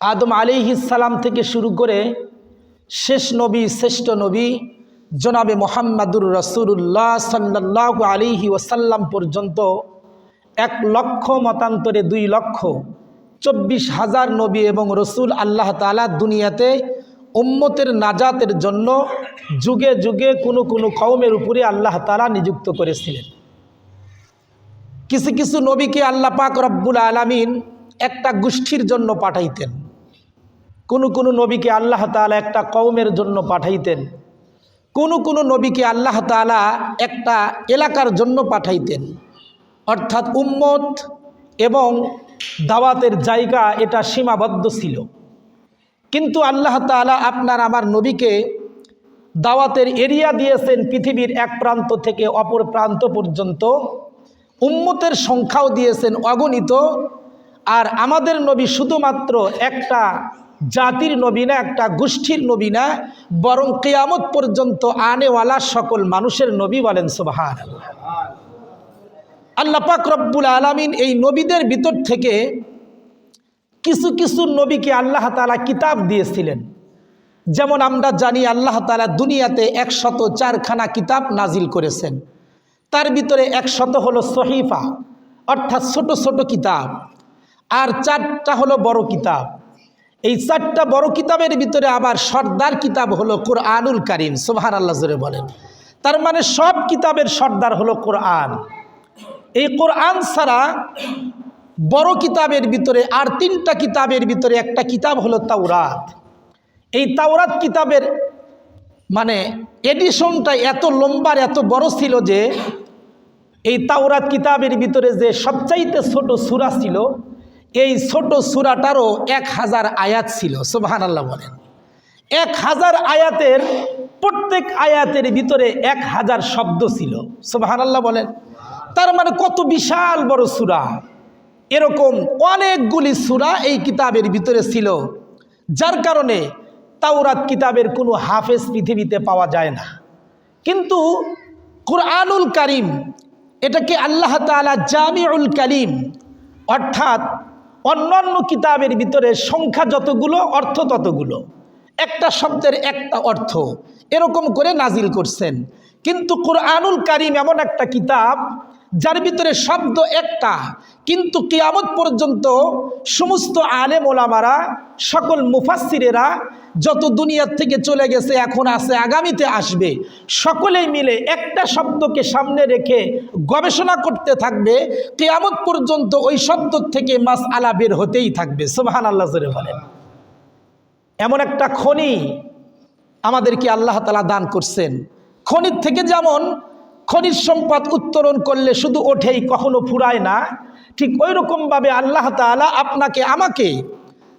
আদম আলাইহিস সালাম থেকে শুরু করে শেষ নবী শ্রেষ্ঠ নবী জনাবে মুহাম্মাদুর রাসূলুল্লাহ সাল্লাল্লাহু আলাইহি ওয়াসাল্লাম পর্যন্ত 1,00,000 মতান্তরে 2,24,000 নবী এবং রসুল আল্লাহ তাআলা দুনিয়াতে উম্মতের নাজাতের জন্য যুগে যুগে কোনো কওমের উপরে আল্লাহ তাআলা নিযুক্ত করেছিলেন। কিছু কিছু নবীকে আল্লাহ পাক রব্বুল আলামিন একটা গোষ্ঠীর জন্য পাঠাইতেন, কোনো নবীকে আল্লাহ তাআলা একটা কওমের জন্য পাঠাইতেন, কোনো নবীকে আল্লাহ তাআলা একটা এলাকার জন্য পাঠাইতেন। অর্থাৎ উম্মত এবং দাওয়াতের জায়গা এটা সীমাবদ্ধ ছিল। কিন্তু আল্লাহ তাআলা আপনার আমার নবীকে দাওয়াতের এরিয়া দিয়েছেন পৃথিবীর এক প্রান্ত থেকে অপর প্রান্ত পর্যন্ত, উম্মতের সংখ্যাও দিয়েছেন অগণিত। আর আমাদের নবী শুধুমাত্র একটা জাতির নবী না, একটা গোষ্ঠীর নবী না, বরং কিয়ামত পর্যন্ত আনেওয়ালা সকল মানুষের নবী। বলেন সুবহানাল্লাহ। আল্লাহ পাক রব্বুল আলামিন এই নবীদের ভিতর থেকে কিছু কিছু নবীকে আল্লাহ তাআলা কিতাব দিয়েছিলেন। যেমন আমরা জানি আল্লাহ তাআলা দুনিয়াতে 104খানা কিতাব নাজিল করেছেন। তার ভিতরে 100 হলো সহিফা, অর্থাৎ ছোট ছোট কিতাব, আর 4টা হলো বড় কিতাব। এই 4টা বড় কিতাবের ভিতরে আবার সর্দার কিতাব হলো কোরআনুল কারীম। সুবহানাল্লাহ জোরে বলেন। তার মানে সব কিতাবের সর্দার হলো কোরআন। এই কোরআন ছাড়া বড় কিতাবের ভিতরে আর 3টা কিতাবের ভিতরে একটা কিতাব হলো তাওরাত। এই তাওরাত কিতাবের মানে এডিশনটা এত লম্বা এত বড় ছিল যে এই তাওরাত কিতাবের ভিতরে যে সবচাইতে ছোট সূরা ছিল, এই ছোট সূরাটারও 1000 আয়াত ছিল। সুবহানাল্লাহ বলেন। 1000 আয়াতের প্রত্যেক আয়াতের ভিতরে 1000 শব্দ ছিল। সুবহানাল্লাহ বলেন। তার মানে কত বিশাল বড় সূরা। এরকম অনেকগুলি সূরা এই কিতাবের ভিতরে ছিল, যার কারণে তাওরাত কিতাবের কোনো হাফেজ পৃথিবীতে পাওয়া যায় না। কিন্তু কোরআনুল কারীম এটাকে আল্লাহ তাআলা জামিউল কালিম, অর্থাৎ অন্যান্য কিতাবের ভিতরে সংখ্যা যতগুলো অর্থ ততগুলো, একটা শব্দের একটা অর্থ, এরকম করে নাজিল করছেন। কিন্তু কোরআনুল কারীম এমন একটা কিতাব যার ভিতরে শব্দ একটা, কিন্তু কিয়ামত পর্যন্ত সমস্ত আলেম ওলামারা, সকল মুফাসসিরেরা যত দুনিয়ার থেকে চলে গেছে, এখন আছে, আগামীতে আসবে, সকলেই মিলে একটা শব্দকে সামনে রেখে গবেষণা করতে থাকবে। কিয়ামত পর্যন্ত ওই শব্দ থেকে মাসআলা বের হতেই থাকবে। সুবহানাল্লাহ জোরে বলেন। এমন একটা খনি আমাদেরকে আল্লাহ তাআলা দান করছেন। খনির থেকে যেমন খনিজ সম্পদ উত্তোলন করলে শুধু ওঠেই, কখনো ফুরায় না, ঠিক ওই রকমভাবে আল্লাহ তাআলা আপনাকে আমাকে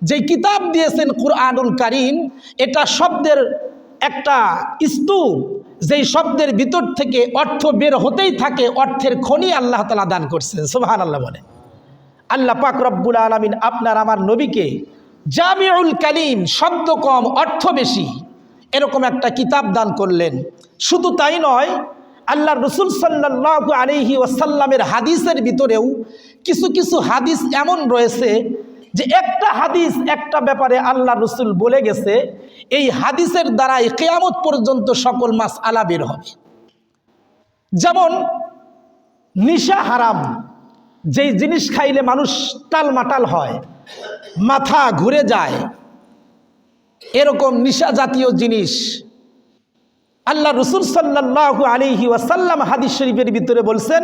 যে কিতাব দিয়েছেন কোরআনুল কারীম, এটা শব্দের একটা স্তূপ, যেই শব্দের ভিতর থেকে অর্থ বের হতেই থাকে, অর্থের খনি আল্লাহ তাআলা দান করছেন। সুবহানাল্লাহ বলে। আল্লাহ পাক রব্বুল আলামিন আপনার আমার নবীকে জামিউল কালিম, শব্দ কম অর্থ বেশি, এরকম একটা কিতাব দান করলেন। শুধু তাই নয়, আল্লাহ রসুল সাল্লাল্লাহু আলাইহি ওয়াসাল্লামের হাদিসের ভিতরেও কিছু কিছু হাদিস এমন রয়েছে যে একটা হাদিস একটা ব্যাপারে আল্লাহ রসুল বলে গেছে, এই হাদিসের দ্বারাই কিয়ামত পর্যন্ত সকল মাসআলা বের হবে। যেমন নিশা হারাম, যেই জিনিস খাইলে মানুষ টালমাটাল হয়, মাথা ঘুরে যায়, এরকম নিশা জাতীয় জিনিস আল্লাহ রসুল সাল্লাল্লাহু আলাইহি ওয়াসাল্লাম হাদিস শরীফের ভিতরে বলছেন,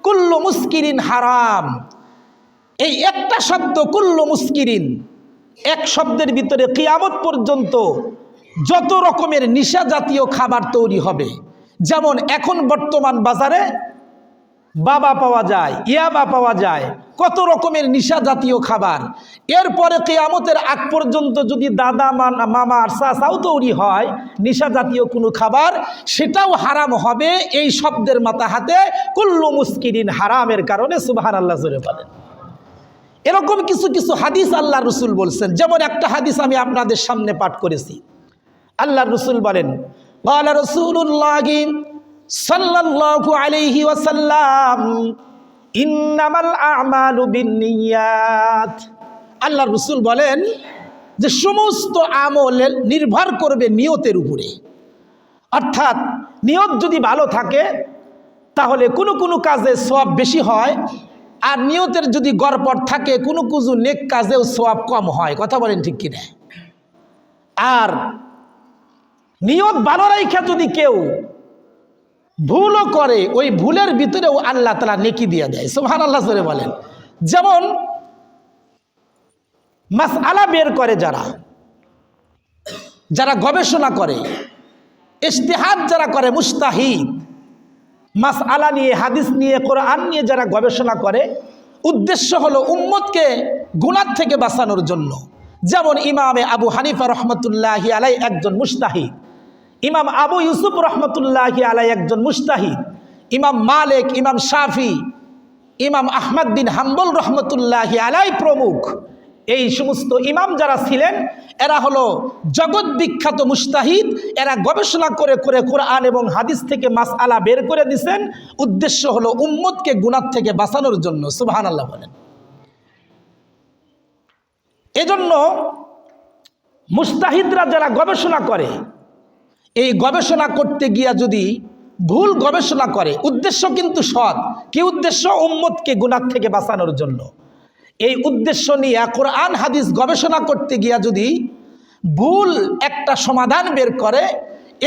কুল্লু মুস্কিরিন হারাম। এই একটা শব্দ কুল্লু মুস্কিরিন, এক শব্দের ভিতরে কিয়ামত পর্যন্ত যত রকমের নিশা জাতীয় খাবার তৈরি হবে। যেমন এখন বর্তমান বাজারে বাবা পাওয়া যায়, ইয়াবা পাওয়া যায়, কত রকমের নিশা জাতীয় খাবার। এরপরে কিয়ামতের আগ পর্যন্ত যদি দাদা মামা আর চাচাও তৈরি হয় নিশা জাতীয় কোনো খাবার, সেটাও হারাম হবে এই শব্দের মাথা হাতে কুল্লু মুস্কিরিন হারামের কারণে। সুবহানাল্লাহ জোরে বলেন। এরকম কিছু কিছু হাদিস আল্লাহ রসুল বলছেন। যেমন একটা হাদিস আমি আপনাদের সামনে পাঠ করেছি। আল্লাহ রসুল বলেন, ক্বালা রাসূলুল্লাহ সাল্লাল্লাহু আলাইহি ওয়াসাল্লাম, ইন্নামাল আ'মালু বিন্নিয়াত। আল্লাহ রসুল বলেন, যে সমস্ত আমল নির্ভর করবে নিয়তের উপরে। অর্থাৎ নিয়ত যদি ভালো থাকে তাহলে কোনো কোনো কাজে সওয়াব বেশি হয়, আর নিয়তের যদি গড়পড় থাকে কোনো কিছু নেক কাজেও সওয়াব কম হয়। কথা বলেন ঠিক কিনা? আর নিয়ত ভালো রাখা যদি কেউ ভুলও করে, ওই ভুলের ভিতরেও আল্লাহ তাআলা নেকি দিয়ে দেয়। সুবহানাল্লাহ জোরে বলেন। যেমন মাসআলা বের করে যারা গবেষণা করে, ইজতিহাদ যারা করে, মুজতাহিদ, মাসআলা নিয়ে, হাদিস নিয়ে, কোরআন নিয়ে যারা গবেষণা করে, উদ্দেশ্য হলো উম্মতকে গুনাহ থেকে বাঁচানোর জন্য। যেমন ইমামে আবু হানিফা রহমতুল্লাহি আলাইহি একজন মুজতাহিদ, ইমাম আবু ইউসুফ রহমতুল্লাহি আলাইহি একজন মুজতাহিদ, ইমাম মালিক, ইমাম শাফি, ইমাম আহমদ বিন হাম্বল রহমতুল্লাহি আলাইহি প্রমুখ এই সমস্ত ইমাম যারা ছিলেন এরা হলো জগৎ বিখ্যাত মুজতাহিদ। এরা গবেষণা করে করে কোরআন এবং হাদিস থেকে মাসআলা বের করে দিয়েছেন, উদ্দেশ্য হলো উম্মতকে গুনাহ থেকে বাঁচানোর জন্য। সুবহানাল্লাহ বলেন। এজন্য মুজতাহিদরা যারা গবেষণা করে, এই গবেষণা করতে গিয়া যদি ভুল গবেষণা করে, উদ্দেশ্য কিন্তু সৎ, কি উদ্দেশ্য? উম্মতকে গুনাহ থেকে বাঁচানোর জন্য। এই উদ্দেশ্য নিয়ে কোরআন হাদিস গবেষণা করতে গিয়া যদি ভুল একটা সমাধান বের করে,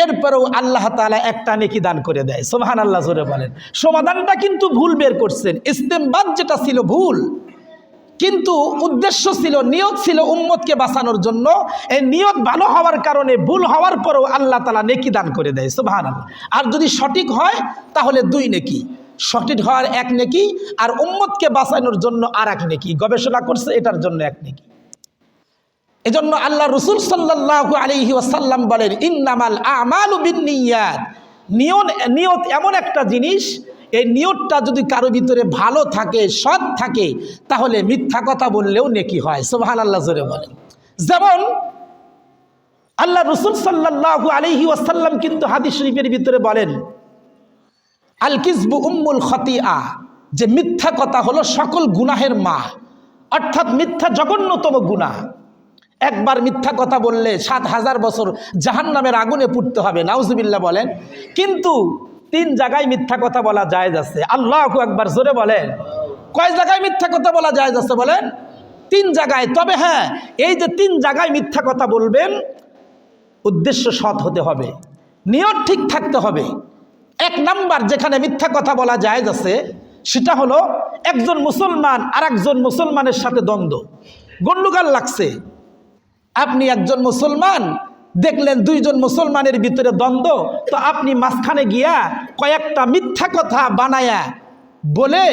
এরপরেও আল্লাহ তাআলা একটা নেকি দান করে দেয়। সুবহানাল্লাহ জোরে বলেন। সমাধানটা কিন্তু ভুল বের করছেন, ইস্তেমবাদ যেটা ছিল ভুল, কিন্তু উদ্দেশ্য ছিল, নিয়ত ছিল উম্মতকে বাঁচানোর জন্য। এই নিয়ত ভালো হওয়ার কারণে ভুল হওয়ার পরেও আল্লাহ তাআলা নেকি দান করে দেয়। সুবহানাল্লাহ। আর যদি সঠিক হয় তাহলে 2 নেকি, সঠিক হওয়ার 1 নেকি, আর উম্মতকে বাঁচানোর জন্য আর 1 নেকি। গবেষণা করছে এটার জন্য 1 নেকি। এজন্য আল্লাহ রাসূল সাল্লাল্লাহু আলাইহি ওয়াসাল্লাম বলেন, ইন্নামাল আমালু বিন্নিয়াত। নিয়ত এমন একটা জিনিস, এই নিয়তটা যদি কারো ভিতরে ভালো থাকে, সৎ থাকে, তাহলে মিথ্যা কথা বললেও নেকি হয়। সুবহানাল্লাহ জোরে বলেন। যেমন আল্লাহ রাসূল সাল্লাল্লাহু আলাইহি ওয়াসাল্লাম কিন্তু হাদিস শরীফের ভিতরে বলেন, আল কিযবু উম্মুল খতিআ, যে মিথ্যা কথা হলো সকল গুনাহের মা। অর্থাৎ মিথ্যা জঘন্যতম গুনাহ। একবার মিথ্যা কথা বললে 7000 বছর জাহান্নামের আগুনে পুড়তে হবে, নাউজুবিল্লাহ বলেন। কিন্তু 3 জায়গায় মিথ্যা কথা বলা জায়েজ আছে। আল্লাহু আকবার জোরে বলেন। কয় জায়গায় মিথ্যা কথা বলা জায়েজ আছে বলেন? 3 জায়গায়। তবে হ্যাঁ, এই যে 3 জায়গায় মিথ্যা কথা বলবেন, উদ্দেশ্য সৎ হতে হবে, নিয়ত ঠিক থাকতে হবে। 1 নাম্বার যেখানে মিথ্যা কথা বলা জায়েজ আছে, সেটা হলো একজন মুসলমান আর একজন মুসলমানের সাথে দ্বন্দ্ব, গন্ডগোল লাগছে। আপনি একজন মুসলমান, দেখলেন 2 জন মুসলমানের ভিতরে দ্বন্দ্ব, তো আপনি মাঝখানে গিয়া কয়েকটা মিথ্যা কথা বানায়া বলে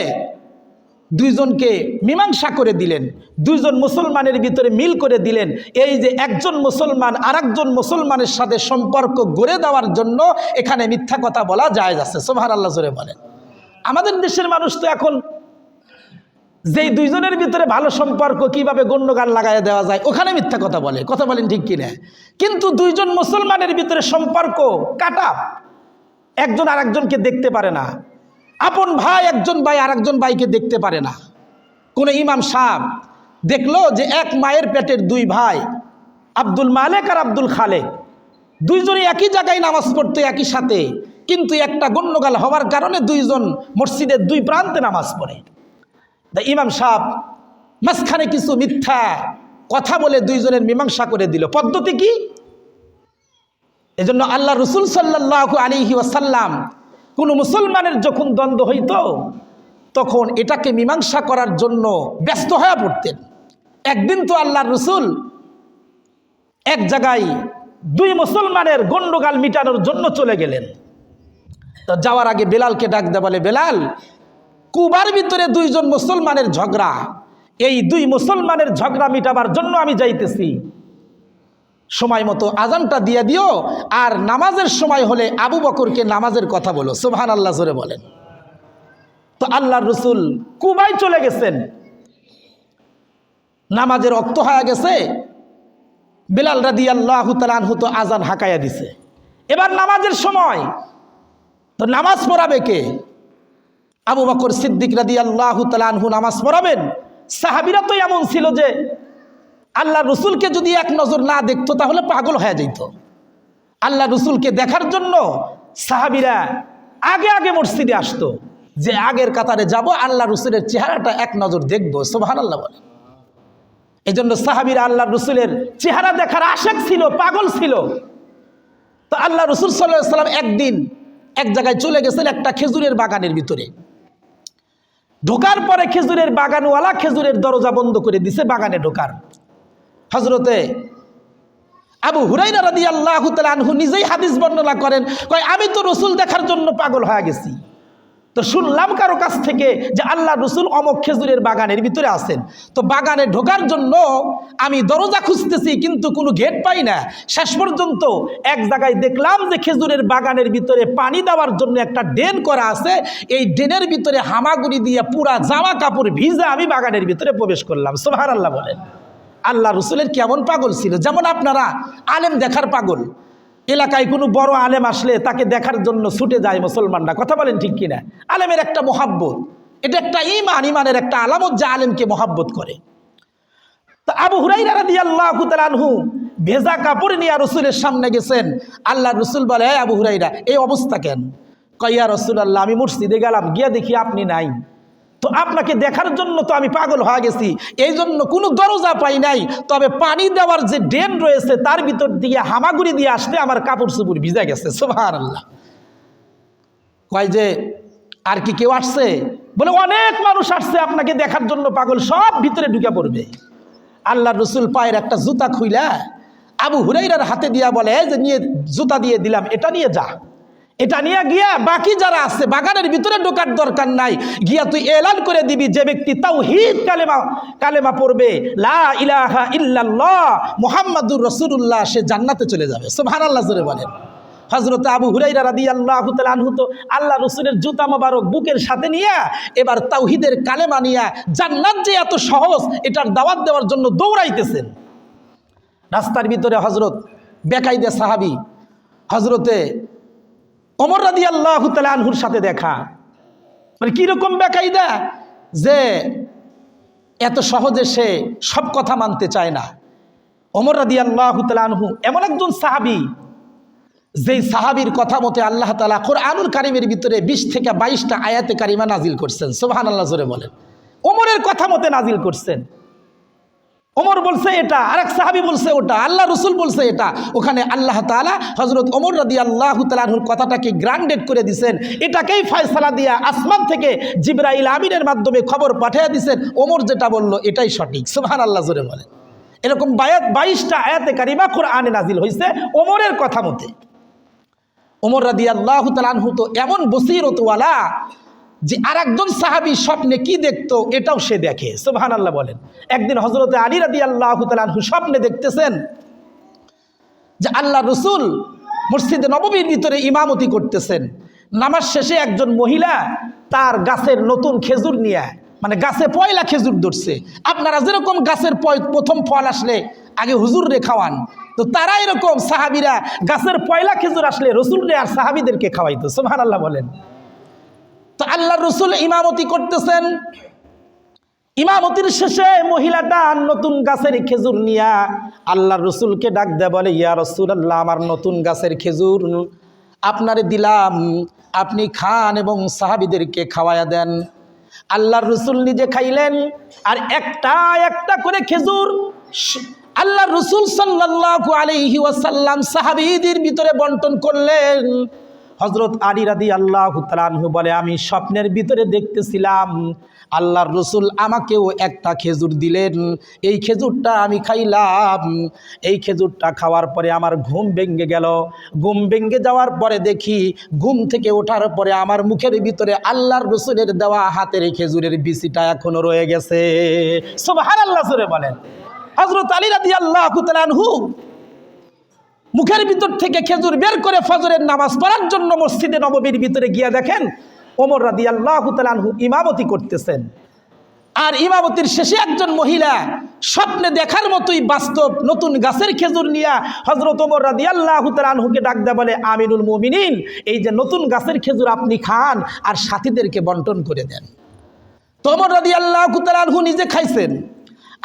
2 জনকে মীমাংসা করে দিলেন, 2 জন মুসলমানের ভিতরে মিল করে দিলেন। এই যে একজন মুসলমান আর একজন মুসলমানের সাথে সম্পর্ক গড়ে দেওয়ার জন্য এখানে মিথ্যা কথা বলা জায়েজ আছে। সুবহানাল্লাহ জোরে বলেন। আমাদের দেশের মানুষ তো এখন যেই 2 জনের ভিতরে ভালো সম্পর্ক কিভাবে গন্ডগোল লাগাইয়া দেওয়া যায়, ওখানে মিথ্যা কথা বলে। কথা বলেন ঠিক কিনা? কিন্তু 2 জন মুসলমানের ভিতরে সম্পর্ক কাটা, একজন আর একজনকে দেখতে পারে না, আপন ভাই একজন ভাই আর একজন ভাইকে দেখতে পারে না। কোন ইমাম সাহেব দেখলো যে 1 মায়ের পেটের 2 ভাই, আব্দুল মালেক আর আব্দুল খালেক, 2 জনই একই জায়গায় নামাজ পড়তো একই সাথে, কিন্তু একটা গন্ডগোল হওয়ার কারণে 2 জন মসজিদের 2 প্রান্তে নামাজ পড়ে। ইমাম সাহেব মাঝখানে কিছু মিথ্যা কথা বলে 2 জনের মীমাংসা করে দিল। পদ্ধতি কি? এজন্য আল্লাহ রাসূল সাল্লাল্লাহু আলাইহি ওয়াসাল্লাম কোন মুসলমানের যখন দ্বন্দ্ব হইত, তখন এটাকে মীমাংসা করার জন্য ব্যস্ত হয়ে পড়তেন। একদিন তো আল্লাহর রাসূল এক জায়গায় 2 মুসলমানের গন্ডগোল মিটানোর জন্য চলে গেলেন। তো যাওয়ার আগে বেলালকে ডাক দেয়া বলে, বেলাল, কুবার ভিতরে 2 জন মুসলমানের ঝগড়া, এই 2 মুসলমানের ঝগড়া মিটাবার জন্য আমি যাইতেছি, সময় মতো আজানটা দিয়ে দিও, আর নামাজের সময় হলে আবু বকরকে নামাজের কথা বলো। সুবহানাল্লাহ জোরে বলেন। তো আল্লাহর রাসূল কুবায় চলে গেছেন, নামাজের ওয়াক্ত হয়ে গেছে, বেলাল রাদিয়াল্লাহু তাআলা আনহু তো আজান হাঁকায়া দিছে, এবার নামাজের সময়, তো নামাজ পড়াবে কে? আবু বকর সিদ্দিক রাদিয়াল্লাহু তাআলা আনহু নামাজ পড়াবেন। সাহাবীরা তো এমন ছিল যে আল্লাহ রসুলকে যদি এক নজর না দেখতো তাহলে পাগল হয়ে যেত। আল্লাহ রসুলকে দেখার জন্য সাহাবীরা আগে আগে মসজিদে আসতো, যে আগের কাতারে যাব, আল্লাহ রসুলের চেহারাটা এক নজর দেখবো। সুবহানাল্লাহ বলে। এই জন্য সাহাবীরা আল্লাহ রসুলের চেহারা দেখার আশেক ছিল, পাগল ছিল। তো আল্লাহ রসুল সাল্লাল্লাহু আলাইহি ওয়াসাল্লাম একদিন এক জায়গায় চলে গেছেন, একটা খেজুরের বাগানের ভিতরে। ঢোকার পরে খেজুরের বাগানওয়ালা খেজুরের দরজা বন্ধ করে দিছে বাগানে ঢোকার। হযরতে আবু হুরায়রা রাদিয়াল্লাহু তাআলা আনহু নিজেই হাদিস বর্ণনা করেন, কয় আমি তো রসুল দেখার জন্য পাগল হয়ে গেছি। তো শুনলাম কারো কাছ থেকে যে আল্লাহ রসুল অমক খেজুরের বাগানের ভিতরে আছেন। তো বাগানে ঢোকার জন্য আমি দরজা খুঁজতেছি, কিন্তু কোনো গেট পাই না। শেষ পর্যন্ত এক জায়গায় দেখলাম যে খেজুরের বাগানের ভিতরে পানি দেওয়ার জন্য একটা ড্রেন করা আছে। এই ড্রেনের ভিতরে হামাগুড়ি দিয়ে পুরা জামা কাপড় ভিজা আমি বাগানের ভিতরে প্রবেশ করলাম। সুবহানাল্লাহ বলেন। আল্লাহ রসুলের কেমন পাগল ছিল! যেমন আপনারা আলেম দেখার পাগল, এলাকায় কোনো বড় আলেম আসলে তাকে দেখার জন্য ছুটে যায় মুসলমানরা, কথা বলেন ঠিক কিনা? আলেমের একটা মহাব্বত, এটা একটা ঈমান, ঈমানের একটা আলামত যে আলেমকে মহাব্বত করে। তো আবু হুরায়রা রাদিয়াল্লাহু তাআলা আনহু ভেজা কাপড় নিয়ে রসুলের সামনে গেছেন। আল্লাহ রসুল বলে, এই আবু হুরায়রা, এই অবস্থা কেন? কয়, ইয়া রাসূলুল্লাহ, আমি মসজিদে গেলাম, গিয়ে দেখি আপনি নাই। তো আপনাকে দেখার জন্য তো আমি পাগল হয়ে গেছি, এই জন্য কোনো দরজা পাই নাই। তবে পানি দেওয়ার যে ড্রেন রয়েছে তার ভিতর দিয়ে হামাগুড়ি দিয়ে আসতে আমার কাপড় চোপড় ভিজা গেছে। সুবহানাল্লাহ। কয় যে আর কি কেউ আসছে? বলে অনেক মানুষ আসছে আপনাকে দেখার জন্য পাগল, সব ভিতরে ঢুকে পড়বে। আল্লাহ রসুল পায়ের একটা জুতা খুইলা আবু হুরায়রার হাতে দিয়া বলে, এই যে নিয়ে জুতা দিয়ে দিলাম, এটা নিয়ে যা, এটা নিয়ে গিয়া বাকি যারা আছে বাগানের ভিতরে ঢোকার দরকার নাই, গিয়া তুই এলান করে দিবি যে ব্যক্তি তাওহীদ কালেমা পড়বে, লা ইলাহা ইল্লাল্লাহ মুহাম্মাদুর রাসূলুল্লাহ, সে জান্নাতে চলে যাবে। সুবহানাল্লাহ জোরে বলেন। হযরত আবু হুরায়রা রাদিয়াল্লাহু তাআলা আনহু তো আল্লাহ রসুলের জুতা মোবারক বুকের সাথে নিয়ে এবার তাওহীদের কালেমা নিয়ে জান্নাত যে এত সহজ এটার দাওয়াত দেওয়ার জন্য দৌড়াইতেছেন। রাস্তার ভিতরে হযরত বেকায়দা সাহাবী হযরতে ওমর রাদিয়াল্লাহু তাআলা আনহুর সাথে দেখা। মানে কিরকম বেকায়দা, যে এত সহজে সে সব কথা মানতে চায় না। ওমর রাদিয়াল্লাহু তাআলা আনহু এমন একজন সাহাবী, যেই সাহাবীর কথা মতে আল্লাহ তাআলা কুরআনুল কারীমের ভিতরে 20 থেকে 22টা আয়াতে কারিমা নাজিল করছেন। সুবহানাল্লাহ জোরে বলেন। ওমরের কথা মতে নাজিল করছেন। ওমর বলছে এটা, আরেক সাহাবী বলছে ওটা, আল্লাহ রসুল বলছে এটা। ওখানে আল্লাহ তাআলা হযরত ওমর রাদিয়াল্লাহু তাআলা আনহুর কথাটাকে গ্রান্ডেড করে দিয়েছেন, এটাকেই ফয়সালা দিয়া আসমান থেকে জিবরাইল আমিনের মাধ্যমে খবর পাঠিয়ে দিয়েছেন, ওমর যেটা বলল এটাই সঠিক। সুবহানাল্লাহ জোরে বলেন। এরকম 22টা আয়াতে কারিমা কোরআনে নাজিল হয়েছে ওমরের কথা মতে। ওমর রাদিয়াল্লাহু তাআলা আনহু তো এমন বসিরতওয়ালা যে আরেকজন সাহাবী স্বপ্নে কি দেখতো এটাও সে দেখে। সুবহানাল্লাহ বলেন। একদিন হযরতে আলী রাদিয়াল্লাহু তাআলা আনহু স্বপ্নে দেখতেছেন যে আল্লাহ রসুল মসজিদে নববীর ভিতরে ইমামতি করতেছেন। নামাজ শেষে একজন মহিলা তার গাছের নতুন খেজুর নিয়ে, মানে গাছে পয়লা খেজুর ধরছে। আপনারা যেরকম গাছের প্রথম ফল আসলে আগে হুজুর রে খাওয়ান, তো তারা এরকম সাহাবীরা গাছের পয়লা খেজুর আসলে রসুল রে আর সাহাবীদেরকে খাওয়াইতো। সুবহানাল্লাহ বলেন। তো আল্লাহ রসুল ইমামতি করতেছেন, ইমামতির শেষে মহিলাটা নতুন গাছের খেজুর নিয়া আল্লাহ রসুলকে ডাক দেয়, বলে, ইয়া রাসূলুল্লাহ, আমার নতুন গাছের খেজুর আপনারে দিলাম, আপনি খান এবং সাহাবীদেরকে খাওয়ায়া দেন। আল্লাহর রসুল নিজে খাইলেন, আর একটা একটা করে খেজুর আল্লাহ রসুল সাল্লাল্লাহু আলাইহি ওয়াসাল্লাম সাহাবীদের ভিতরে বন্টন করলেন। হযরত আলী রাদিয়াল্লাহু তাআলা আনহু বলে, আমি স্বপ্নের ভিতরে দেখতেছিলাম আল্লাহর রসুল আমাকেও একটা খেজুর দিলেন, এই খেজুরটা আমি খাইলাম। এই খেজুরটা খাওয়ার পরে আমার ঘুম ভেঙে গেল। ঘুম ভেঙে যাওয়ার পরে দেখি, ঘুম থেকে ওঠার পরে আমার মুখের ভিতরে আল্লাহর রসুলের দেওয়া হাতের এই খেজুরের বিচিটা এখনো রয়ে গেছে। সুবহানাল্লাহ জোরে বলেন। হযরত আলী রাদিয়াল্লাহু তাআলা আনহু মুখের ভিতর থেকে খেজুর বের করে ফজরের নামাজ পড়ার জন্য মসজিদে নববীর ভিতরে গিয়ে দেখেন ওমর রাদিয়াল্লাহু তাআলা আনহু ইমামতি করতেছেন। আর ইমামতির শেষে একজন মহিলা স্বপ্নে দেখার মতোই বাস্তব নতুন গাছের খেজুর নিয়ে হযরত ওমর রাদিয়াল্লাহু তাআলা আনহুকে ডাক দেয়, বলে, আমিনুল মুমিনিন, এই যে নতুন গাছের খেজুর আপনি খান আর সাথীদেরকে বন্টন করে দেন। তো ওমর রাদিয়াল্লাহু তাআলা আনহু নিজে খাইছেন,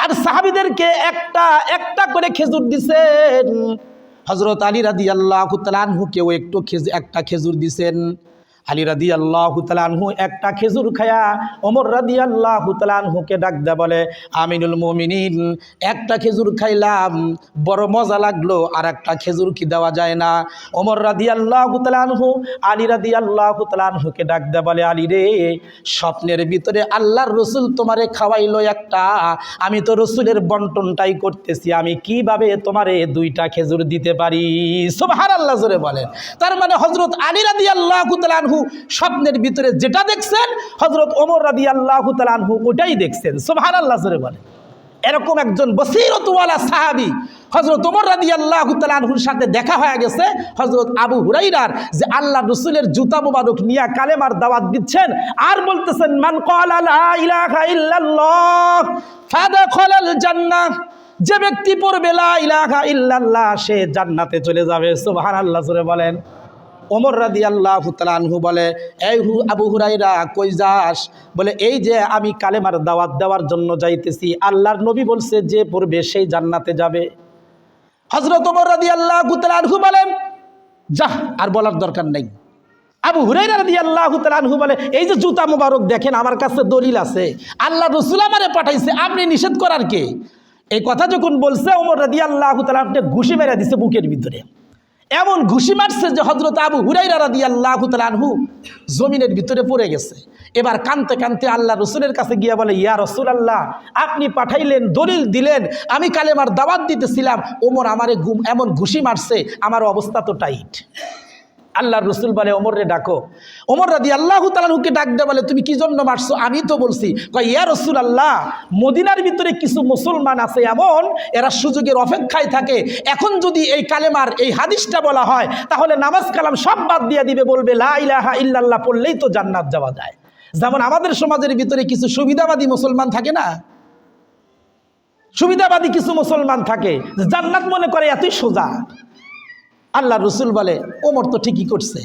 আর সাহাবীদেরকে একটা একটা করে খেজুর দিছেন। হযরত আলী রাদিয়াল্লাহু তাআলা আনহুকেও একটা খেজুর দিছেন। আলী রাদিয়াল্লাহু তাআলা আনহু একটা খেজুর খায়া ওমর রাদিয়াল্লাহু তাআলা আনহুকে ডাক দেয়া বলে, আমিনুল মুমিনিন, একটা খেজুর খাইলাম, বড় মজা লাগলো, আর একটা খেজুর কি দেওয়া যায় না? ওমর রাদিয়াল্লাহু তাআলা আনহু আলী রাদিয়াল্লাহু তাআলা আনহুকে ডাক দেয়া বলে, আলী রে, স্বপ্নের ভিতরে আল্লাহর রাসূল তোমারে খাওয়াইলো একটা, আমি তো রাসূলের বন্টনটাই করতেছি, আমি কিভাবে তোমারে দুইটা খেজুর দিতে পারি? সুবহানাল্লাহ জোরে বলেন। তার মানে হযরত আলী রাদিয়াল্লাহু তাআলা আনহু স্বপ্নের ভিতরে যেটা দেখছেন, হযরত ওমর রাদিয়াল্লাহু তাআলা আনহু ওটাই দেখছেন। সুবহানাল্লাহ জোরে বলেন। এরকম একজন বসীরতওয়ালা সাহাবী হযরত ওমর রাদিয়াল্লাহু তাআলা আনহুর সাথে দেখা হয়ে গেছে হযরত আবু হুরায়রার, যে আল্লাহ রাসূলের জুতা মোবারক নিয়ে কালেমার দাওয়াত দিচ্ছেন আর বলতেছেন, মান ক্বালা লা ইলাহা ইল্লাল্লাহ ফাদাখালাল জান্নাহ, যে ব্যক্তি পড়বে লা ইলাহা ইল্লাল্লাহ সে জান্নাতে চলে যাবে। সুবহানাল্লাহ জোরে বলেন। ওমর রাদিয়াল্লাহু তাআলা আনহু বলে, এই আবু হুরায়রা কই যাস? বলে, এই যে আমি কালেমার দাওয়াত দেওয়ার জন্য যাইতেছি, আল্লাহর নবী বলছে যে পড়বে সেই জান্নাতে যাবে। হযরত ওমর রাদিয়াল্লাহু তাআলা আনহু বলেন, যাহ, আর বলার দরকার নেই। আবু হুরায়রা রাদিয়াল্লাহু তাআলা আনহু বলে, এই যে জুতা মোবারক দেখেন, আমার কাছে দলিল আছে, আল্লাহ রাসূল আমারে পাঠাইছে, আপনি নিষেধ করার কে? এই কথা যখন বলছে, ওমর রাদিয়াল্লাহু তাআলা আপনি ঘুষি মেরে দিছে বুকের ভিতরে, এমন ঘুষি মারছে যে হযরত আবু হুরায়রা রাদিয়াল্লাহু তাআলা আনহু জমিনের ভিতরে পড়ে গেছে। এবার কাঁদতে কাঁদতে আল্লাহ রাসূলের কাছে গিয়া বলে, ইয়া রাসূলুল্লাহ, আপনি পাঠাইলেন, দলিল দিলেন, আমি কালেমার দাওয়াত দিতেছিলাম, ওমর আমারে এমন ঘুষি মারছে, আমার অবস্থা তো টাইট। আল্লাহর রাসূল বলে, ওমর রে ডাকো। ওমর রাদিয়াল্লাহু তাআলা আনহুকে ডাক দিয়ে বলে, তুমি কি জন্য মারছো? আমি তো বলছি। কয়, ইয়া রাসূলুল্লাহ, মদিনার ভিতরে কিছু মুসলমান আছে এমন, এরা সুযোগের অপেক্ষায় থাকে, এখন যদি এই কালেমার এই হাদিসটা বলা হয় তাহলে নামাজ কালাম সব বাদ দিয়ে দিবে, বলবে লা ইলাহা ইল্লাল্লাহ পড়লেই তো জান্নাত যাওয়া যায়। যেমন আমাদের সমাজের ভিতরে কিছু সুবিধাবাদী মুসলমান থাকে না, সুবিধাবাদী কিছু মুসলমান থাকে, জান্নাত মনে করে এতই সোজা। আল্লাহ রসুল বলে, ওমর তো ঠিকই করছে,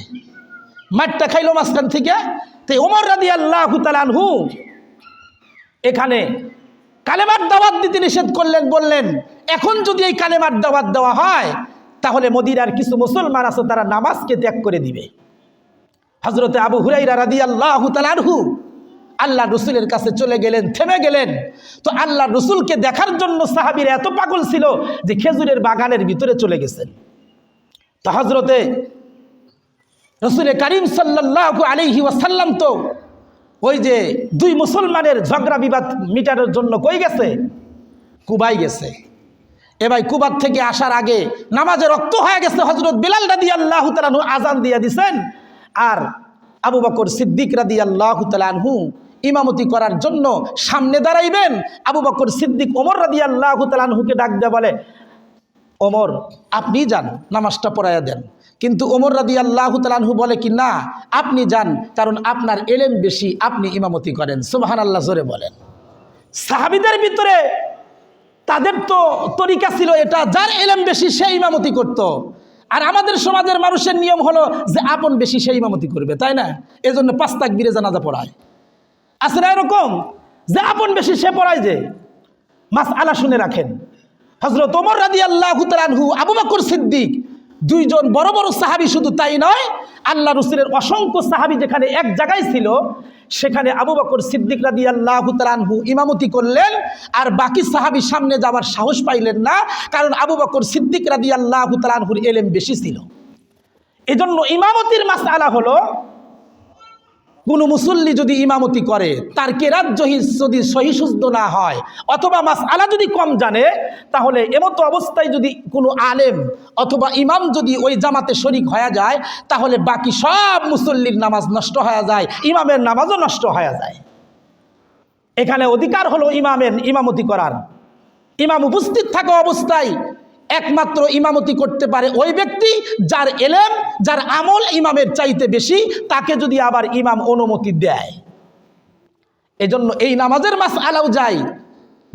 মাঠটা খাইলো মাঝখান থেকে। তো ওমর রাদিয়াল্লাহু তাআলা আনহু এখানে কালেমার দাওয়াত দিতে নিষেধ করলেন, বললেন এখন যদি এই কালেমার দাওয়াত দেওয়া হয় তাহলে মদিনার কিছু মুসলমান আছে তারা নামাজকে ত্যাগ করে দিবে। হযরতে আবু হুরায়রা রাদিয়াল্লাহু তাআলা আনহু আল্লাহ রসুলের কাছে চলে গেলেন, থেমে গেলেন। তো আল্লাহ রসুলকে দেখার জন্য সাহাবীরা এত পাগল ছিল যে খেজুরের বাগানের ভিতরে চলে গেছেন। তো হযরতে রাসূল কারীম সাল্লাল্লাহু আলাইহি ওয়াসাল্লাম তো ওই যে দুই মুসলমানের ঝগড়া বিবাদ মিটানোর জন্য কই গেছে? কুবায় গেছে। এবার কুবার থেকে আসার আগে নামাজে রক্ত হয়ে গেছে। হযরত বিলাল রাদিয়াল্লাহু তাআলা আনহু আজান দিয়ে দিছেন, আর আবু বকর সিদ্দিক রাদিয়াল্লাহু তাআলা আনহু ইমামতি করার জন্য সামনে দাঁড়াইবেন। আবু বকর সিদ্দিক ওমর রাদিয়াল্লাহু তাআলা আনহুকে ডাক দিয়ে বলে, ওমর আপনি যান, নামাজটা পড়াইয়া দেন। কিন্তু ওমর রাদিয়াল্লাহু তাআলা আনহু বলে কি, না, আপনি যান, কারণ আপনার এলেম বেশি, আপনি ইমামতি করেন। সুবহানাল্লাহ জোরে বলেন। সাহাবীদের ভিতরে তাদের তো তরিকা ছিল এটা, যার এলেম বেশি সে ইমামতি করত। আর আমাদের সমাজের মানুষের নিয়ম হলো যে আপন বেশি সে ইমামতি করবে, তাই না? এজন্য 5 তাকবীরে জানাজা পড়ায়, আছে না এরকম? যে আপন বেশি সে পড়ায়। যে মাসআলা শুনে রাখেন, হযরত ওমর রাদিয়াল্লাহু তাআলা আনহু, আবু বকর সিদ্দিক, দুইজন বড় বড় সাহাবী, শুধু তাই নয়, আল্লাহ রাসূলের অসংখ্য সাহাবী যেখানে এক জায়গায় ছিল, সেখানে আবু বকর সিদ্দিক রাদিয়াল্লাহু তাআলা আনহু ইমামতি করলেন, আর বাকি সাহাবী সামনে যাওয়ার সাহস পাইলেন না, কারণ আবু বকর সিদ্দিক রাদিয়াল্লাহু তাআলা আনহুর ইলম বেশি ছিল। এজন্য ইমামতির মাসআলা হলো, কোনো মুসল্লি যদি ইমামতি করে, তার কেরাত যদি সহি শুদ্ধ না হয়, অথবা মাসআলা যদি কম জানে, তাহলে এমতো অবস্থায় যদি কোনো আলেম অথবা ইমাম যদি ওই জামাতে শরিক হয়ে যায়, তাহলে বাকি সব মুসল্লির নামাজ নষ্ট হয়ে যায়, ইমামের নামাজও নষ্ট হয়ে যায়। এখানে অধিকার হলো ইমামের ইমামতি করার। ইমাম উপস্থিত থাকা অবস্থায় একমাত্র ইমামতি করতে পারে ওই ব্যক্তি যার এলেম, যার আমল ইমামের চাইতে বেশি, তাকে যদি আবার ইমাম অনুমতি দেয়। এজন্য এই নামাজের মাসআলাও যায়,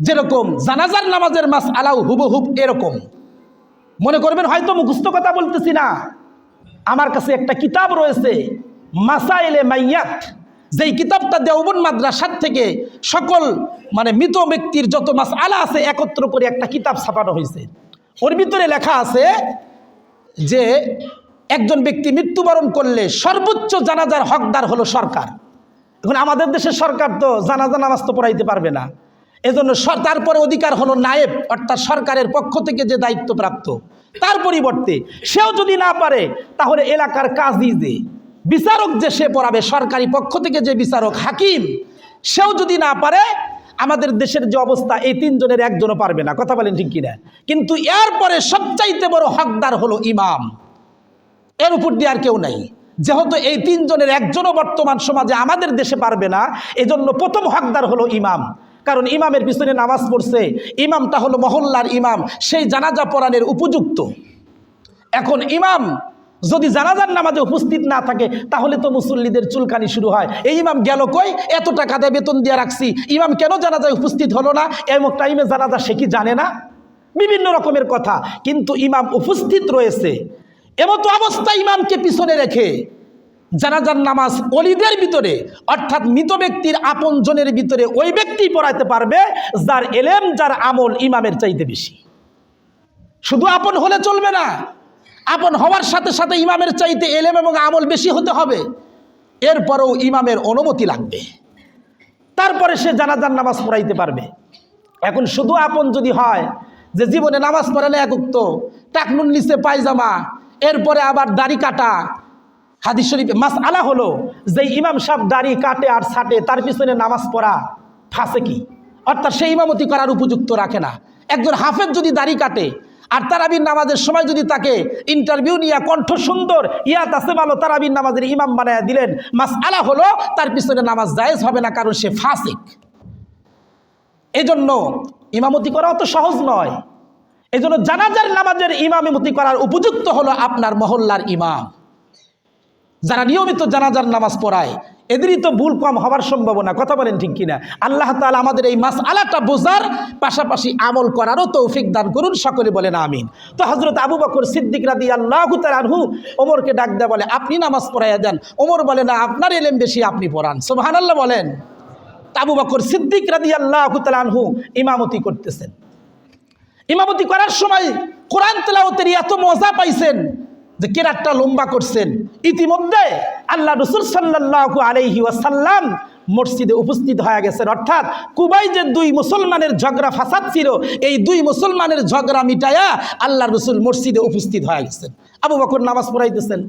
যেরকম জানাজার নামাজের মাসআলাও হুবহুব এরকম। মনে করবেন হয়তো মুখস্থ কথা বলতেছি না, আমার কাছে একটা কিতাব রয়েছে, মাসাইলে মাইয়াত, যেই কিতাবটা দেওবন্দ মাদ্রাসার থেকে সকল মানে মৃত ব্যক্তির যত মাসআলা আছে একত্র করে একটা কিতাব ছাপানো হয়েছে। ওর ভিতরে লেখা আছে যে একজন ব্যক্তি মৃত্যুবরণ করলে সর্বোচ্চ জানাজার হকদার হলো সরকার। এখন আমাদের দেশের সরকার তো জানাজা নামাজ তো পড়াইতে পারবে না, এজন্য তারপরে অধিকার হলো নায়েব, অর্থাৎ সরকারের পক্ষ থেকে যে দায়িত্বপ্রাপ্ত, তার পরিবর্তে সেও যদি না পারে তাহলে এলাকার কাজী যে বিচারক যে সে পড়াবে, সরকারি পক্ষ থেকে যে বিচারক হাকিম, সেও যদি না পারে, আমাদের দেশের যে অবস্থা এই তিনজনের একজনও পারবে না। কথা বলেন ঠিক কিনা? কিন্তু এরপরে সবচাইতে বড় হকদার হলো ইমাম, এর উপর দিয়ে আর কেউ নাই। যেহেতু এই তিনজনের একজনও বর্তমান সমাজে আমাদের দেশে পারবে না, এজন্য প্রথম হকদার হলো ইমাম। কারণ ইমামের পিছনে নামাজ পড়ছে, ইমামটা হলো মহল্লার ইমাম, সেই জানাজা পড়ানোর উপযুক্ত। এখন ইমাম যদি জানাজার নামাজে উপস্থিত না থাকে তাহলে তো মুসল্লিদের চুলকানি শুরু হয়, এই ইমাম গেল কই, এত টাকা দিয়ে বেতন দিয়ে রাখছি, ইমাম কেন জানাজায় উপস্থিত হলো না, এমন টাইমে জানাজা সে কি জানে না, বিভিন্ন রকমের কথা। কিন্তু ইমাম উপস্থিত রয়েছে, এমতো অবস্থায় ইমামকে পিছনে রেখে জানাজার নামাজ অলিদের ভিতরে অর্থাৎ মৃত ব্যক্তির আপন জনের ভিতরে ওই ব্যক্তি পড়াইতে পারবে যার এলেম, যার আমল ইমামের চাইতে বেশি। শুধু আপন হলে চলবে না, আপন হওয়ার সাথে সাথে ইমামের চাইতে এলেম এবং আমল বেশি হতে হবে। এরপরেও ইমামের অনুমতি লাগবে, তারপরে সে জানাজার নামাজ পড়াইতে পারবে। এখন শুধু আপন যদি হয় যে জীবনে নামাজ পড়ালে একুক্ত, টাকনুন নিচে পায়জামা, এরপরে আবার দাড়ি কাটা, হাদিস শরীফে মাসআলা হলো যে ইমাম সাহেব দাড়ি কাটে আর ছাটে তার পিছনে নামাজ পড়া ফাসেকি, অর্থাৎ সেই ইমামতি করার উপযুক্ত রাখে না। একজন হাফেজ যদি দাড়ি কাটে আর তারাবির নামাজের সময় যদি তাকে ইন্টারভিউ নিয়ে কণ্ঠ সুন্দর ইয়াত আছে ভালো তারাবির নামাজের ইমাম বানায় দিলেন, মাসআলা হলো তার পিছনে নামাজ জায়েজ হবে না, কারণ সে ফাসিক। এজন্য ইমামতি করা অত সহজ নয়। এজন্য জানাজার নামাজের ইমামতি করার উপযুক্ত হলো আপনার মহল্লার ইমাম, যারা নিয়মিত জানাজার নামাজ পড়ায়, এদেরই তো ভুল কম হওয়ার সম্ভাবনা। কথা বলেন ঠিক কিনা? আল্লাহ তাআলা আমাদের এই মাসআলাটা বোঝার পাশাপাশি আমল করারও তৌফিক দান করুন, সকলে বলেন আমিন। তো হযরত আবু বকর সিদ্দিক রাদিয়াল্লাহু তাআলা আনহু ওমরকে ডাক দেয়া বলে, আপনি নামাজ পড়াইয়া দেন। ওমর বলে, না, আপনার ইলম বেশি, আপনি পড়ান। সুবহানাল্লাহ বলেন। আবু বকর সিদ্দিক রাদিয়াল্লাহু তাআলা আনহু ইমামতি করতেছেন। ইমামতি করার সময় কোরআন তেলাওয়াতের এত মজা পাইছেন যে কেরাতটা লম্বা করছেন। ইতিমধ্যে আল্লাহ রাসূল সাল্লাল্লাহু আলাইহি ওয়াসাল্লাম মসজিদে উপস্থিত হয়ে গেছেন, অর্থাৎ কুবাই যে দুই মুসলমানের ঝগড়া ফাসাদ ছিল, এই দুই মুসলমানের ঝগড়া মিটায়া আল্লাহ রাসূল মসজিদে উপস্থিত হয়ে গেছেন। আবু বকর নামাজ পড়াইতেছেন।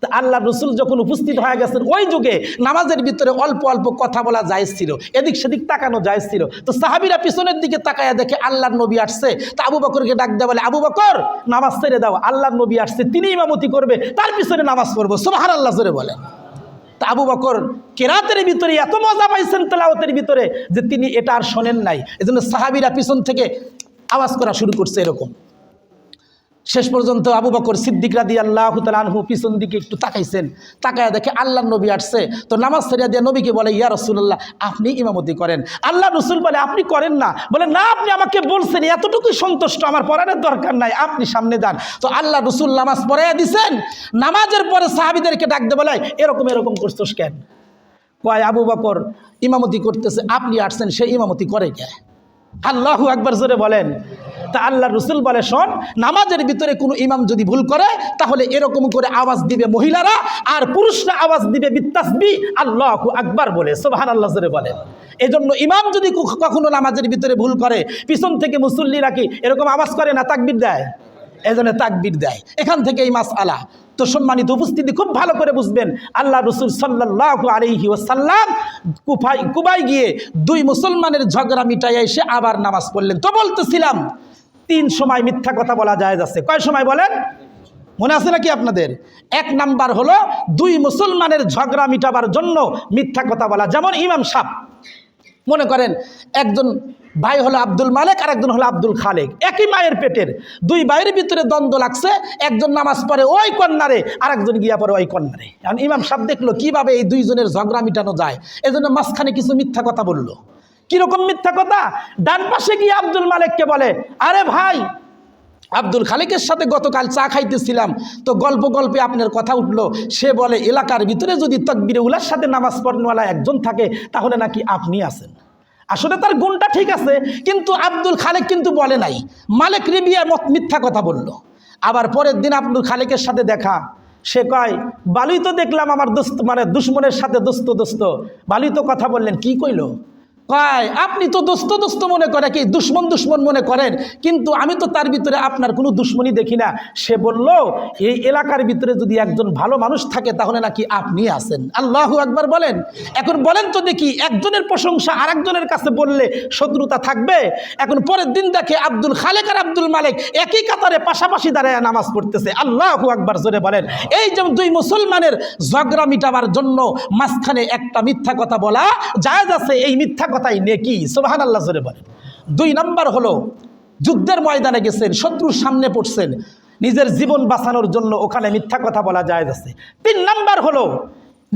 তা আল্লাহ রসুল যখন উপস্থিত হয়ে গেছেন, ওই যুগে নামাজের ভিতরে অল্প অল্প কথা বলা জায়েজ ছিল, এদিক সেদিক তাকানো জায়েজ ছিল। তো সাহাবীরা পিছনের দিকে তাকায়া দেখে আল্লাহর নবী আসছে। তা আবু বকরকে ডাক দেয়া বলে, আবু বকর নামাজ ছেড়ে দাও, আল্লাহর নবী আসছে, তিনি ইমামতি করবে, তার পিছনে নামাজ পড়বো। সুবহানাল্লাহ জোরে বলেন। তা আবু বকর কেরাতের ভিতরে এত মজা পাইছেন তেলাওয়াতের ভিতরে যে তিনি এটা আর শোনেন নাই, এজন্য সাহাবীরা পিছন থেকে আওয়াজ করা শুরু করছে এরকম। শেষ পর্যন্ত আবু বকর সিদ্দিক রাদিয়াল্লাহু তাআলা আনহু পিছন দিকে একটু তাকাইছেন, তাকায়া দেখে আল্লাহর নবী আসছে। তো নামাজ ছেড়ে দিয়ে নবীকে বলে, ইয়া রাসূলুল্লাহ, আপনি ইমামতি করেন। আল্লাহ রাসূল বলে, আপনি করেন না? বলে, না, আপনি আমাকে বলছেন, এতটুকুই সন্তুষ্ট, আমার পড়ানোর দরকার নাই, আপনি সামনে যান। তো আল্লাহ রাসূল নামাজ পড়াইয়া দিছেন। নামাজের পরে সাহাবীদেরকে ডাক দিয়ে বলে, এরকম এরকম করছস কেন? কয়, আবু বকর ইমামতি করতেছে, আপনি আসছেন, সে ইমামতি করে কে? আল্লাহু আকবার জোরে বলেন। তা আল্লাহ রসুল বলে, শোন, নামাজের ভিতরে কোনো ইমাম যদি ভুল করে তাহলে এরকম করে আওয়াজ দিবে মহিলারা, আর পুরুষরা আওয়াজ দিবে বিত্তাসবিহ আল্লাহু আকবার বলে। সুবহানাল্লাহ জোরে বলেন। এজন্য ইমাম যদি কখনো নামাজের ভিতরে ভুল করে, পিছন থেকে মুসল্লিরা কি এরকম আওয়াজ করে না, তাকবীর দেয়? এজন্য তাকবীর দেয়। এখান থেকে এই মাসআলা। তো সম্মানিত উপস্থিতি, খুব ভালো করে বুঝবেন, আল্লাহ রাসূল সাল্লাল্লাহু আলাইহি ওয়াসাল্লাম কুবায় গিয়ে দুই মুসলমানের ঝগড়া মিটাইয়া এসে আবার নামাজ পড়লেন। তো বলতেছিলাম, 3 সময় মিথ্যা কথা বলা জায়েজ আছে। কয় সময় বলেন? মনে আছে নাকি আপনাদের? 1 নাম্বার হলো দুই মুসলমানের ঝগড়া মিটাবার জন্য মিথ্যা কথা বলা। যেমন ইমাম সাহেব, মনে করেন একজন ভাই হলো আব্দুল মালেক আর একজন হলো আব্দুল খালেক, একই মায়ের পেটের, দুই ভাইয়ের ভিতরে দ্বন্দ্ব লাগছে, একজন নামাজ পড়ে ওই কন্যারে আর একজন গিয়া পড়ে ওই কন্যারে। এখন ইমাম সাহেব দেখলো কিভাবে এই দুইজনের ঝগড়া মিটানো যায়, এজন্য মাঝখানে কিছু মিথ্যা কথা বললো। কিরকম মিথ্যা কথা? ডান পাশে গিয়ে আব্দুল মালেককে বলে, আরে ভাই, আব্দুল খালেকের সাথে গতকাল চা খাইতেছিলাম, তো গল্প গল্পে আপনার কথা উঠলো। সে বলে এলাকার ভিতরে যদি তাকবীরে উলার সাথে নামাজ পড়নেওয়ালা একজন থাকে তাহলে নাকি আপনি আছেন। আসলে তার গুণটা ঠিক আছে, কিন্তু আব্দুল খালেক কিন্তু বলে নাই, মালিক রিবিয়া মিথ্যা কথা বলল। আবার পরের দিন আব্দুল খালেকের সাথে দেখা, সে কয় বালুই তো দেখলাম আমার দোস্ত মানে দুশ্মনের সাথে দোস্ত বালুই তো কথা বললেন, কি কইল? কয় আপনি তো দোস্ত মনে করে কি দুশ্মন মনে করেন, কিন্তু আমি তো তার ভিতরে আপনার কোনো দুশ্মনী দেখি না। সে বলল এই এলাকার ভিতরে যদি একজন ভালো মানুষ থাকে তাহলে নাকি আপনি আছেন। আল্লাহু আকবার বলেন। এখন বলেন তো দেখি, একজনের প্রশংসা আরেকজনের কাছে বললে শত্রুতা থাকবে? এখন পরের দিন দেখে আব্দুল খালেক আর আব্দুল মালেক একই কাতারে পাশাপাশি দাঁড়ায় নামাজ পড়তেছে। আল্লাহু আকবার জোরে বলেন। এই যে দুই মুসলমানের ঝগড়া মিটাবার জন্য মাঝখানে একটা মিথ্যা কথা বলা জায়েজ আছে, এই মিথ্যা কথাই নেকি। সুবহানাল্লাহ জোরে বলেন। 2 নাম্বার হলো যুদ্ধের ময়দানে গেছেন, শত্রুর সামনে পড়ছেন, নিজের জীবন বাঁচানোর জন্য ওখানে মিথ্যা কথা বলা জায়েজ আছে। 3 নাম্বার হলো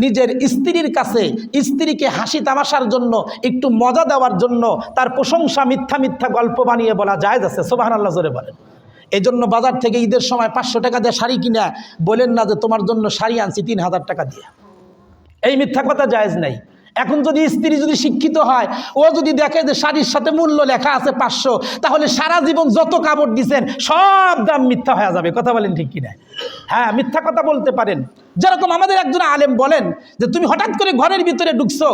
নিজের স্ত্রীর কাছে স্ত্রীকে হাসি তামাশার জন্য, একটু মজা দেওয়ার জন্য তার প্রশংসা মিথ্যা গল্প বানিয়ে বলা জায়েজ আছে। সুবহানাল্লাহ জোরে বলেন। এই জন্য বাজার থেকে ঈদের সময় 500 টাকা দিয়ে শাড়ি কিনা বলেন না যে তোমার জন্য শাড়ি আনছি 3000 টাকা দিয়ে। এই মিথ্যা কথা জায়েজ নাই। এখন যদি স্ত্রী যদি শিক্ষিত হয়, ও যদি দেখে যে শাড়ির সাথে মূল্য লেখা আছে 500, তাহলে সারা জীবন যত কাপড় দিচ্ছেন সব দাম মিথ্যা হয়ে যাবে। কথা বলেন ঠিক কিনা? হ্যাঁ, মিথ্যা কথা বলতে পারেন। যেরকম আমাদের একজন আলেম বলেন যে তুমি হঠাৎ করে ঘরের ভিতরে ঢুকছো,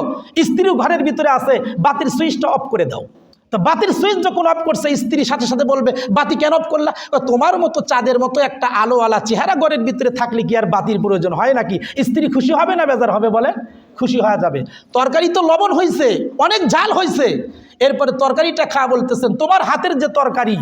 স্ত্রীও ঘরের ভিতরে আছে, বাতির সুইচটা অফ করে দাও। তো বাতির সুইচ যখন অফ করছে, স্ত্রী সাথে সাথে বলবে বাতি কেন অফ করলা? তোমার মতো চাঁদের মতো একটা আলোওয়ালা চেহারা ঘরের ভিতরে থাকলে কি আর বাতির প্রয়োজন হয় নাকি? স্ত্রী খুশি হবে না বেজার হবে? বলেন, খুশি হয়ে যাবে। তরকারি তো লবণ হয়েছে, অনেক ঝাল হয়েছে, এরপরে তরকারিটা খা বলতেছেন, তোমার হাতের যে তরকারি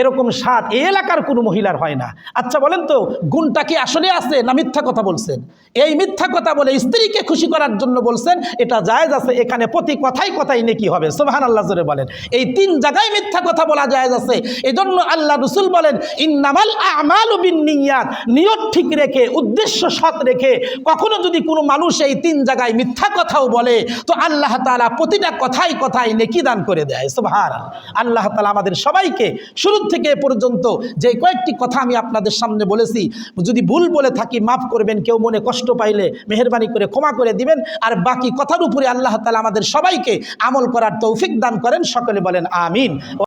এরকম স্বাদ এই এলাকার কোনো মহিলার হয় না। আচ্ছা বলেন তো, গুণটা কি আসলে আছে না মিথ্যা কথা বলছেন? এই মিথ্যা কথা বলে স্ত্রীকে খুশি করার জন্য বলছেন, এটা জায়েজ আছে। এখানে প্রতি কথাই নেকি হবে। সুবহানাল্লাহ জোরে বলেন। এই 3 জায়গায় মিথ্যা কথা বলা জায়েজ আছে। এজন্য আল্লাহ রাসূল বলেন ইন্নামাল আমালু বিন্নিয়াত, নিয়ত ঠিক রেখে, উদ্দেশ্য সৎ রেখে কখনো যদি কোনো মানুষ এই 3 জায়গায় মিথ্যা কথাও বলে, তো আল্লাহ তাআলা প্রতিটা কথাই নেকি দান করে দেয়। সুবহানাল্লাহ। আল্লাহ তাআলা আমাদের সবাইকে শুরু থেকে পর্যন্ত যে কয়েকটি কথা আমি আপনাদের সামনে বলেছি, যদি ভুল বলে থাকি মাফ করবেন, কেউ মনে কষ্ট পাইলে মেহেরবানি করে ক্ষমা করে দিবেন। আর বাকি কথার উপরে আল্লাহ তাআলা আমাদের সবাইকে আমল করার তৌফিক দান করেন। সকলে বলেন আমিন।